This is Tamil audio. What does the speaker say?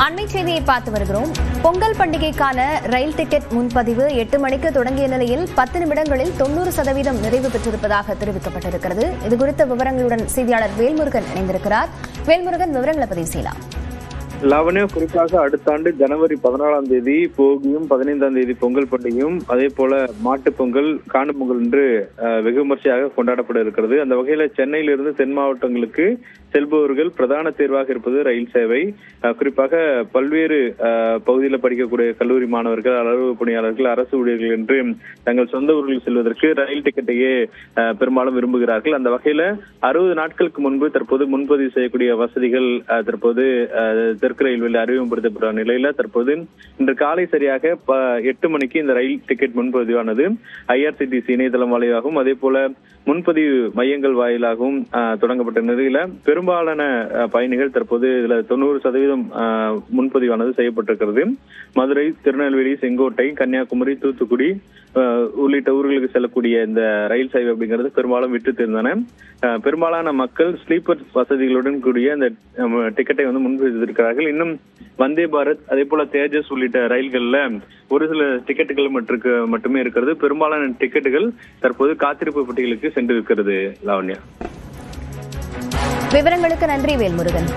அண்மை செய்தியை பார்த்து வருகிறோம். பொங்கல் பண்டிகைக்கான ரயில் டிக்கெட் முன்பதிவு 8 மணிக்கு தொடங்கிய நிலையில் 10 நிமிடங்களில் 90% நிறைவு பெற்றிருப்பதாக தெரிவிக்கப்பட்டிருக்கிறது. இதுகுறித்த விவரங்களுடன் செய்தியாளர் வேல்முருகன் இணைந்திருக்கிறார். வேல்முருகன், விவரங்களை பதிவு செய்யலாம். லாவண்யா, குறிப்பாக அடுத்த ஆண்டு ஜனவரி 14ஆம் தேதி போகியும் 15ஆம் தேதி பொங்கல் பண்டிகையும் அதே போல மாட்டுப் பொங்கல், காணும் பொங்கல் என்று வெகு விமர்சையாக கொண்டாடப்பட இருக்கிறது. அந்த வகையில சென்னையிலிருந்து தென் மாவட்டங்களுக்கு செல்பவர்கள் பிரதான தேர்வாக இருப்பது ரயில் சேவை. குறிப்பாக பல்வேறு பகுதியில் படிக்கக்கூடிய கல்லூரி மாணவர்கள், அலுவலக பணியாளர்கள், அரசு ஊழியர்கள் என்று தங்கள் சொந்த ஊர்களில் செல்வதற்கு ரயில் டிக்கெட்டையே பெரும்பாலும் விரும்புகிறார்கள். அந்த வகையில 60 நாட்களுக்கு முன்பு தற்போது முன்பதிவு செய்யக்கூடிய வசதிகள் தற்போது தெற்கு ரயில்வேல அறிமுகப்படுத்தப்பட்ட நிலையில தற்போது இன்று காலை சரியாக 8 மணிக்கு இந்த ரயில் டிக்கெட் முன்பதிவானது IRCTC இணையதளம் வாயிலாகவும் அதே போல முன்பதிவு மையங்கள் வாயிலாகவும் தொடங்கப்பட்ட நிலையில பெரும்பாலான பயணிகள் தற்போது இதுல 90% முன்பதிவானது செய்யப்பட்டிருக்கிறது. மதுரை, திருநெல்வேலி, செங்கோட்டை, கன்னியாகுமரி, தூத்துக்குடி உள்ளிட்ட ஊர்களுக்கு செல்லக்கூடிய இந்த ரயில் சேவை அப்படிங்கிறது பெரும்பாலும் விட்டு திருந்தன. பெரும்பாலான மக்கள் ஸ்லீப்பர் வசதிகளுடன் கூடிய இந்த டிக்கெட்டை முன்பதித்திருக்கிறார்கள். இன்னும் வந்தே பாரத் அதே போல தேஜஸ் உள்ளிட்ட ரயில்கள்ல ஒரு சில டிக்கெட்டுகள் மட்டுமே இருக்கிறது. பெரும்பாலான டிக்கெட்டுகள் தற்போது காத்திருப்பு பெட்டிகளுக்கு சென்றிருக்கிறது. லாவண்யா, விவரங்களுக்கு நன்றி வேல்முருகன்.